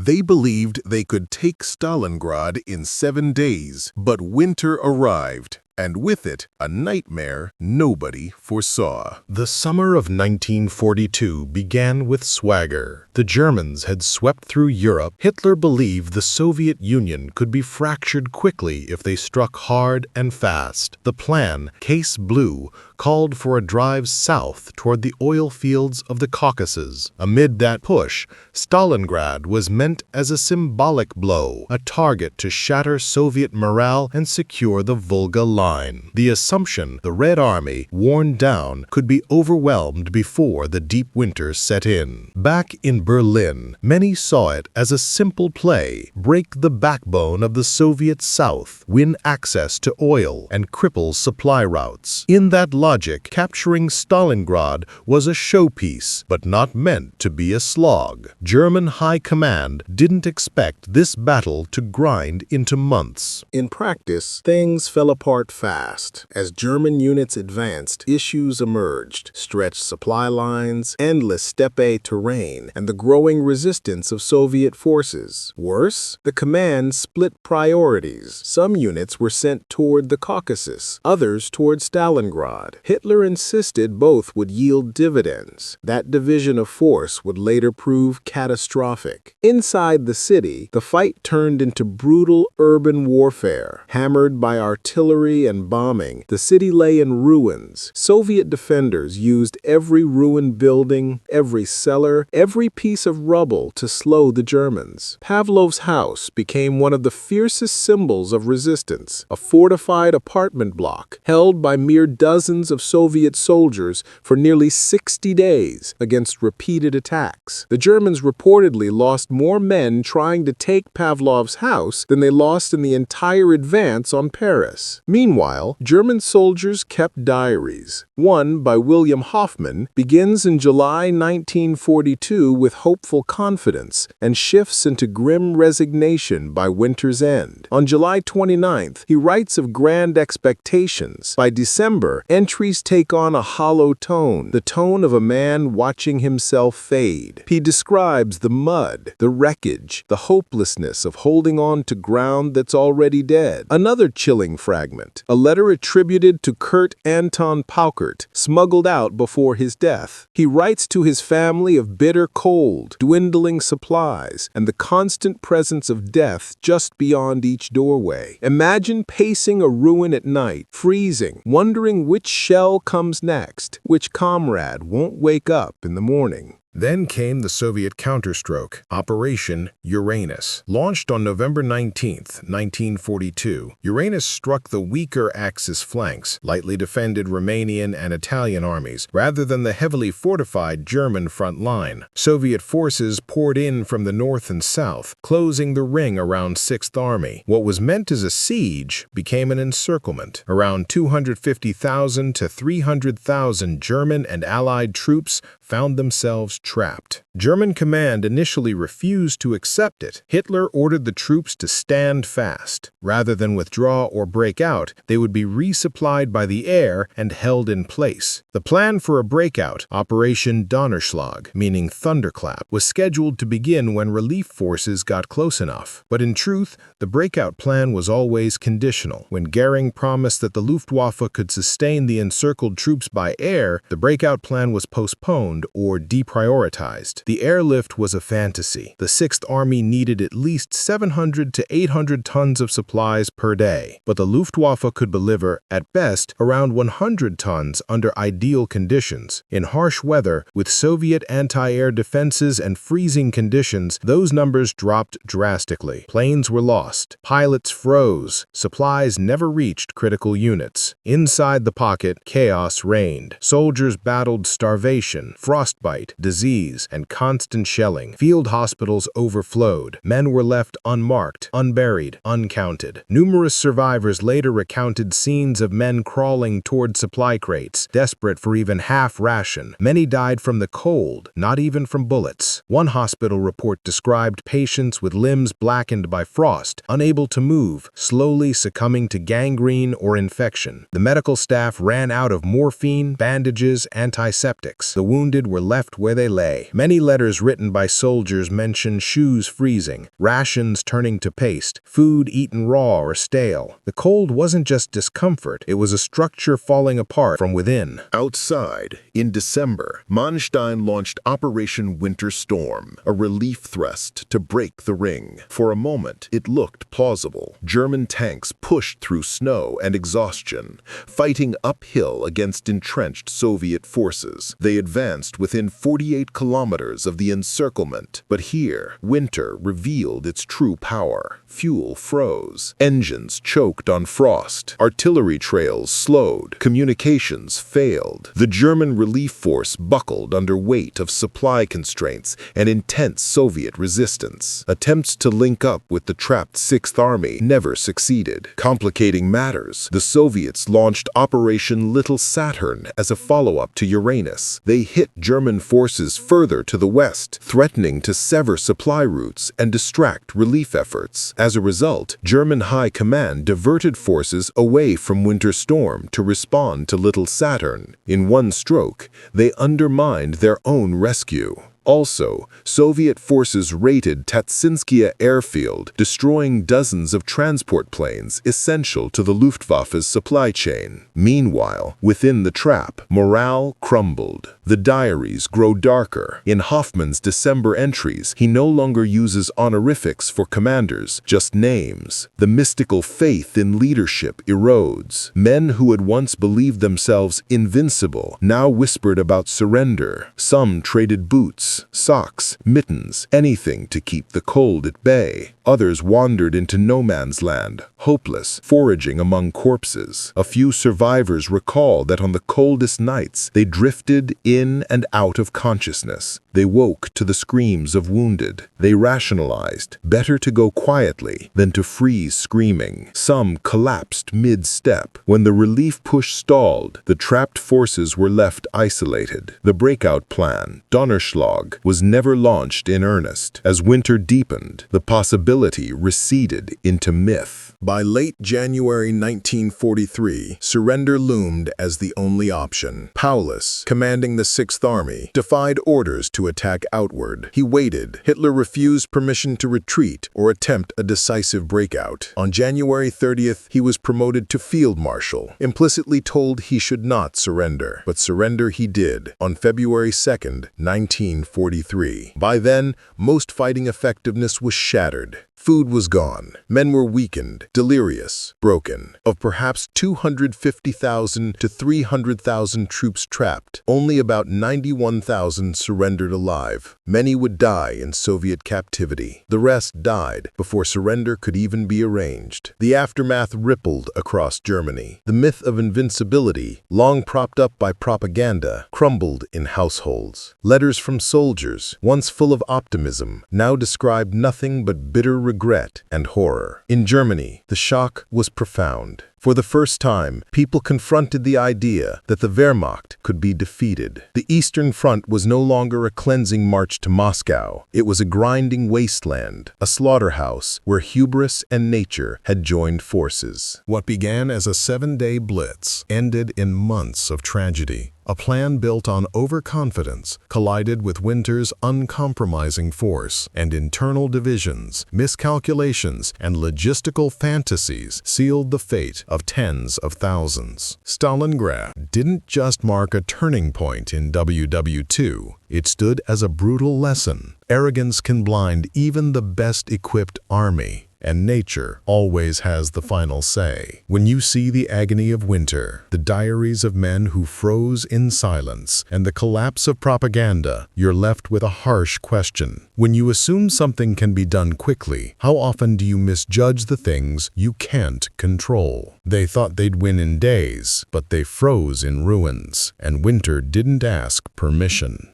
They believed they could take Stalingrad in 7 days, but winter arrived, and with it, a nightmare nobody foresaw. The summer of 1942 began with swagger. The Germans had swept through Europe. Hitler believed the Soviet Union could be fractured quickly if they struck hard and fast. The plan, Case Blue, called for a drive south toward the oil fields of the Caucasus. Amid that push, Stalingrad was meant as a symbolic blow, a target to shatter Soviet morale and secure the Volga line. The assumption the Red Army, worn down, could be overwhelmed before the deep winter set in. Back in Berlin, many saw it as a simple play: break the backbone of the Soviet South, win access to oil, and cripple supply routes. In that logic, capturing Stalingrad was a showpiece, but not meant to be a slog. German high command didn't expect this battle to grind into months. In practice, things fell apart fast. As German units advanced, issues emerged: stretched supply lines, endless steppe terrain, and the growing resistance of Soviet forces. Worse, the command split priorities. Some units were sent toward the Caucasus, others toward Stalingrad. Hitler insisted both would yield dividends. That division of force would later prove catastrophic. Inside the city, the fight turned into brutal urban warfare. Hammered by artillery and bombing, the city lay in ruins. Soviet defenders used every ruined building, every cellar, every piece of rubble to slow the Germans. Pavlov's house became one of the fiercest symbols of resistance, a fortified apartment block held by mere dozens of Soviet soldiers for nearly 60 days against repeated attacks. The Germans reportedly lost more men trying to take Pavlov's house than they lost in the entire advance on Paris. Meanwhile, German soldiers kept diaries. One, by William Hoffman, begins in July 1942 with hopeful confidence and shifts into grim resignation by winter's end. On July 29th, he writes of grand expectations. By December, entries take on a hollow tone, the tone of a man watching himself fade. He describes the mud, the wreckage, the hopelessness of holding on to ground that's already dead. Another chilling fragment, a letter attributed to Kurt Anton Paukert, smuggled out before his death. He writes to his family of bitter cold, dwindling supplies, and the constant presence of death just beyond each doorway. Imagine pacing a ruin at night, freezing, wondering which shell comes next, which comrade won't wake up in the morning. Then came the Soviet counterstroke, Operation Uranus. Launched on November 19, 1942, Uranus struck the weaker Axis flanks, lightly defended Romanian and Italian armies, rather than the heavily fortified German front line. Soviet forces poured in from the north and south, closing the ring around 6th Army. What was meant as a siege became an encirclement. Around 250,000 to 300,000 German and Allied troops found themselves trapped. German command initially refused to accept it. Hitler ordered the troops to stand fast. Rather than withdraw or break out, they would be resupplied by the air and held in place. The plan for a breakout, Operation Donnerschlag, meaning thunderclap, was scheduled to begin when relief forces got close enough. But in truth, the breakout plan was always conditional. When Goering promised that the Luftwaffe could sustain the encircled troops by air, the breakout plan was postponed or deprioritized. The airlift was a fantasy. The 6th Army needed at least 700 to 800 tons of supplies per day, but the Luftwaffe could deliver, at best, around 100 tons under ideal conditions. In harsh weather, with Soviet anti-air defenses and freezing conditions, those numbers dropped drastically. Planes were lost. Pilots froze. Supplies never reached critical units. Inside the pocket, chaos reigned. Soldiers battled starvation, frostbite, disease, and constant shelling. Field hospitals overflowed. Men were left unmarked, unburied, uncounted. Numerous survivors later recounted scenes of men crawling toward supply crates, desperate for even half ration. Many died from the cold, not even from bullets. One hospital report described patients with limbs blackened by frost, unable to move, slowly succumbing to gangrene or infection. The medical staff ran out of morphine, bandages, antiseptics. The wounded were left where they delay. Many letters written by soldiers mention shoes freezing, rations turning to paste, food eaten raw or stale. The cold wasn't just discomfort, it was a structure falling apart from within. Outside, in December, Manstein launched Operation Winter Storm, a relief thrust to break the ring. For a moment, it looked plausible. German tanks pushed through snow and exhaustion, fighting uphill against entrenched Soviet forces. They advanced within 48 kilometers of the encirclement. But here, winter revealed its true power. Fuel froze. Engines choked on frost. Artillery trails slowed. Communications failed. The German relief force buckled under weight of supply constraints and intense Soviet resistance. Attempts to link up with the trapped Sixth Army never succeeded. Complicating matters, the Soviets launched Operation Little Saturn as a follow-up to Uranus. They hit German forces further to the west, threatening to sever supply routes and distract relief efforts. As a result, German high command diverted forces away from Winter Storm to respond to Little Saturn. In one stroke, they undermined their own rescue. Also, Soviet forces raided Tatsinskaya airfield, destroying dozens of transport planes essential to the Luftwaffe's supply chain. Meanwhile, within the trap, morale crumbled. The diaries grow darker. In Hoffman's December entries, he no longer uses honorifics for commanders, just names. The mystical faith in leadership erodes. Men who had once believed themselves invincible now whispered about surrender. Some traded boots, socks, mittens, anything to keep the cold at bay. Others wandered into no man's land, hopeless, foraging among corpses. A few survivors recall that on the coldest nights, they drifted in and out of consciousness. They woke to the screams of wounded. They rationalized, better to go quietly than to freeze screaming. Some collapsed mid-step. When the relief push stalled, the trapped forces were left isolated. The breakout plan, Donnerschlag, was never launched in earnest. As winter deepened, the possibility receded into myth. By late January 1943, surrender loomed as the only option. Paulus, commanding the Sixth Army, defied orders to attack outward. He waited. Hitler refused permission to retreat or attempt a decisive breakout. On January 30th, he was promoted to Field Marshal, implicitly told he should not surrender. But surrender he did on February 2nd, 1943. By then, most fighting effectiveness was shattered. Food was gone. Men were weakened, delirious, broken. Of perhaps 250,000 to 300,000 troops trapped, only about 91,000 surrendered alive. Many would die in Soviet captivity. The rest died before surrender could even be arranged. The aftermath rippled across Germany. The myth of invincibility, long propped up by propaganda, crumbled in households. Letters from soldiers, once full of optimism, now described nothing but bitter regret and horror. In Germany, the shock was profound. For the first time, people confronted the idea that the Wehrmacht could be defeated. The Eastern Front was no longer a cleansing march to Moscow. It was a grinding wasteland, a slaughterhouse where hubris and nature had joined forces. What began as a 7-day blitz ended in months of tragedy. A plan built on overconfidence collided with winter's uncompromising force, and internal divisions, miscalculations, and logistical fantasies sealed the fate of tens of thousands. Stalingrad didn't just mark a turning point in WW2, it stood as a brutal lesson. Arrogance can blind even the best-equipped army, and nature always has the final say. When you see the agony of winter, the diaries of men who froze in silence, and the collapse of propaganda, you're left with a harsh question. When you assume something can be done quickly, how often do you misjudge the things you can't control? They thought they'd win in days, but they froze in ruins, and winter didn't ask permission.